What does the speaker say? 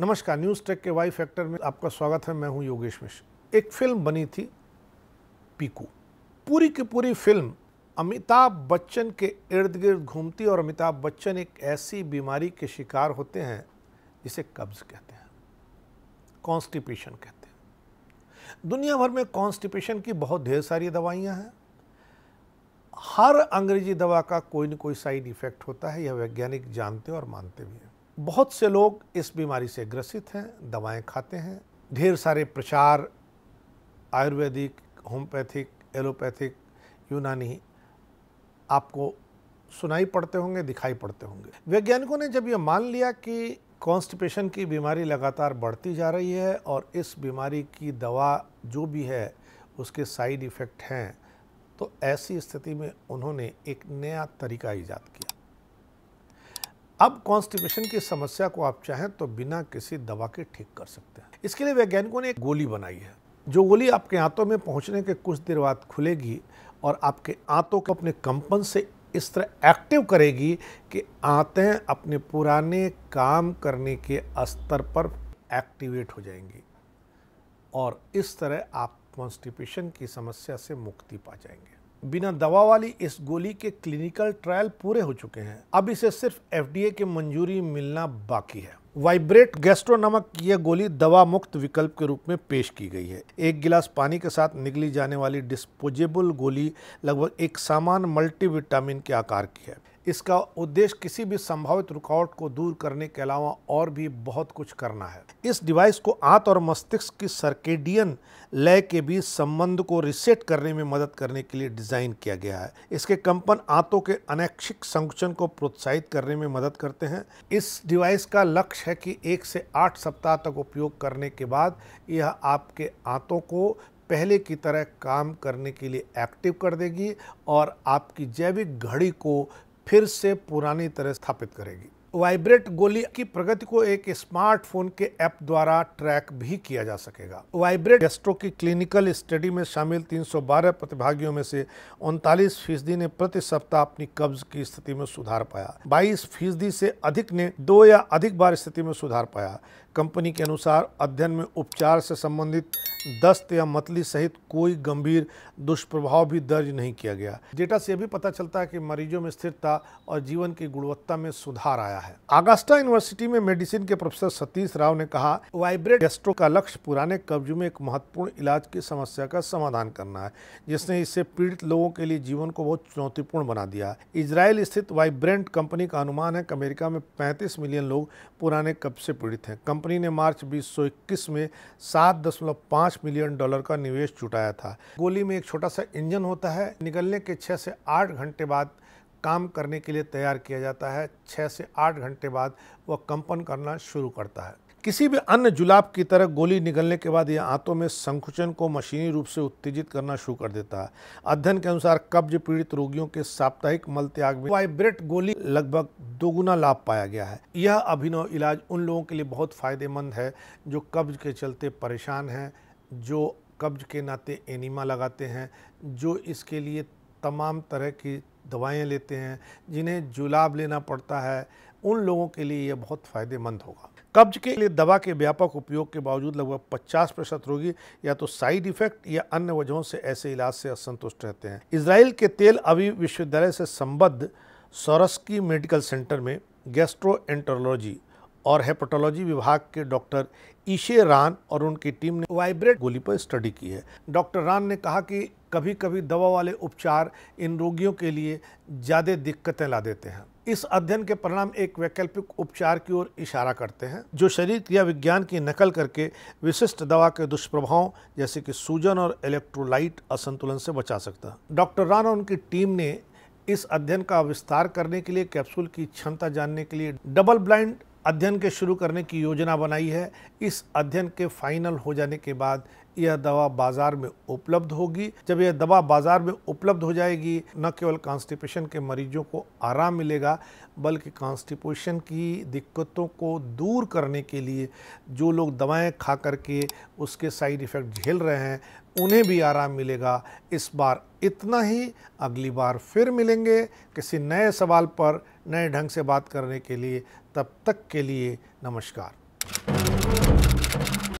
नमस्कार, news take के Y factor में आपका स्वागत है। मैं हूं योगेश मिश्र। एक फिल्म बनी थी पीकू। पूरी की पूरी फिल्म अमिताभ बच्चन के इर्द गिर्द घूमती और अमिताभ बच्चन एक ऐसी बीमारी के शिकार होते हैं जिसे कब्ज कहते हैं, कॉन्स्टिपेशन कहते हैं। दुनिया भर में कॉन्स्टिपेशन की बहुत ढेर सारी दवाइयां हैं। हर अंग्रेजी दवा का कोई न कोई साइड इफेक्ट होता है, यह वैज्ञानिक जानते और मानते भी हैं। बहुत से लोग इस बीमारी से ग्रसित हैं, दवाएं खाते हैं। ढेर सारे प्रचार आयुर्वेदिक, होम्योपैथिक, एलोपैथिक, यूनानी आपको सुनाई पड़ते होंगे, दिखाई पड़ते होंगे। वैज्ञानिकों ने जब यह मान लिया कि कॉन्स्टिपेशन की बीमारी लगातार बढ़ती जा रही है और इस बीमारी की दवा जो भी है उसके साइड इफ़ेक्ट हैं, तो ऐसी स्थिति में उन्होंने एक नया तरीका ईजाद किया। अब कॉन्स्टिपेशन की समस्या को आप चाहें तो बिना किसी दवा के ठीक कर सकते हैं। इसके लिए वैज्ञानिकों ने एक गोली बनाई है, जो गोली आपके आंतों में पहुंचने के कुछ देर बाद खुलेगी और आपके आंतों को अपने कंपन से इस तरह एक्टिव करेगी कि आंतें अपने पुराने काम करने के स्तर पर एक्टिवेट हो जाएंगी और इस तरह आप कॉन्स्टिपेशन की समस्या से मुक्ति पा जाएंगे। बिना दवा वाली इस गोली के क्लिनिकल ट्रायल पूरे हो चुके हैं। अब इसे सिर्फ FDA की मंजूरी मिलना बाकी है। वाइब्रेट गैस्ट्रो नामक यह गोली दवा मुक्त विकल्प के रूप में पेश की गई है। एक गिलास पानी के साथ निगली जाने वाली डिस्पोजेबल गोली लगभग एक सामान्य मल्टीविटामिन के आकार की है। इसका उद्देश्य किसी भी संभावित रुकावट को दूर करने के अलावा और भी बहुत कुछ करना है। इस डिवाइस को आंत और मस्तिष्क की सर्केडियन लय के बीच संबंध को रिसेट करने में मदद करने के लिए डिजाइन किया गया है। इसके कंपन आंतों के अनैच्छिक संकुचन को प्रोत्साहित करने में मदद करते हैं। इस डिवाइस का लक्ष्य है कि 1 से 8 सप्ताह तक उपयोग करने के बाद यह आपके आंतों को पहले की तरह काम करने के लिए एक्टिव कर देगी और आपकी जैविक घड़ी को फिर से पुरानी तरह स्थापित करेगी। वाइब्रेट गोली की प्रगति को एक स्मार्टफोन के ऐप द्वारा ट्रैक भी किया जा सकेगा। वाइब्रेट गैस्ट्रो की क्लिनिकल स्टडी में शामिल 312 प्रतिभागियों में से 39% ने प्रति सप्ताह अपनी कब्ज की स्थिति में सुधार पाया। 22% से अधिक ने 2 या अधिक बार स्थिति में सुधार पाया। कंपनी के अनुसार अध्ययन में उपचार से संबंधित दस्त या मतली सहित कोई गंभीर दुष्प्रभाव भी दर्ज नहीं किया गया। डेटा से भी पता चलता है कि मरीजों में स्थिरता और जीवन की गुणवत्ता में सुधार आया है। अगस्टा यूनिवर्सिटी में मेडिसिन के प्रोफेसर सतीश राव ने कहा, वाइब्रेट गैस्ट्रो का लक्ष्य पुराने कब्ज में एक महत्वपूर्ण इलाज की समस्या का समाधान करना है, जिसने इससे पीड़ित लोगों के लिए जीवन को बहुत चुनौतीपूर्ण बना दिया। इजराइल स्थित वाइब्रेंट कंपनी का अनुमान है कि अमेरिका में 35 मिलियन लोग पुराने कब्ज से पीड़ित हैं। कंपनी ने मार्च 2021 में $7.5 मिलियन का निवेश जुटाया था। गोली में एक छोटा सा इंजन होता है, निकलने के 6 से 8 घंटे बाद काम करने के लिए तैयार किया जाता है। 6 से 8 घंटे बाद वह कंपन करना शुरू करता है। किसी भी अन्य जुलाब की तरह गोली निकलने के बाद यह आंतों में संकुचन को मशीनी रूप से उत्तेजित करना शुरू कर देता है। अध्ययन के अनुसार कब्ज पीड़ित रोगियों के साप्ताहिक मल त्याग में वाइब्रेट गोली लगभग 2 गुना लाभ पाया गया है। यह अभिनव इलाज उन लोगों के लिए बहुत फायदेमंद है जो कब्ज के चलते परेशान हैं, जो कब्ज के नाते एनीमा लगाते हैं, जो इसके लिए तमाम तरह की दवाएं लेते हैं, जिन्हें जुलाब लेना पड़ता है, उन लोगों के लिए यह बहुत फ़ायदेमंद होगा। कब्ज के लिए दवा के व्यापक उपयोग के बावजूद लगभग 50% रोगी या तो साइड इफेक्ट या अन्य वजहों से ऐसे इलाज से असंतुष्ट रहते हैं। इजराइल के तेल अवीव विश्वविद्यालय से संबद्ध सोरस्की मेडिकल सेंटर में गैस्ट्रोएंटरोलॉजी और हेपेटोलॉजी विभाग के डॉक्टर ईशे रान और उनकी टीम ने वाइब्रेट गोली पर स्टडी की है। डॉक्टर रान ने कहा कि कभी कभी दवा वाले उपचार इन रोगियों के लिए ज़्यादा दिक्कतें ला देते हैं। इस अध्ययन के परिणाम एक वैकल्पिक उपचार की ओर इशारा करते हैं, जो शरीर क्रिया विज्ञान की नकल करके विशिष्ट दवा के दुष्प्रभावों जैसे कि सूजन और इलेक्ट्रोलाइट असंतुलन से बचा सकता है। डॉक्टर रान और उनकी टीम ने इस अध्ययन का विस्तार करने के लिए कैप्सूल की क्षमता जानने के लिए डबल ब्लाइंड अध्ययन के शुरू करने की योजना बनाई है। इस अध्ययन के फाइनल हो जाने के बाद यह दवा बाजार में उपलब्ध होगी। जब यह दवा बाजार में उपलब्ध हो जाएगी, न केवल कॉन्स्टिपेशन के मरीजों को आराम मिलेगा, बल्कि कॉन्स्टिपेशन की दिक्कतों को दूर करने के लिए जो लोग दवाएं खा करके उसके साइड इफ़ेक्ट झेल रहे हैं, उन्हें भी आराम मिलेगा। इस बार इतना ही, अगली बार फिर मिलेंगे किसी नए सवाल पर नए ढंग से बात करने के लिए। तब तक के लिए नमस्कार।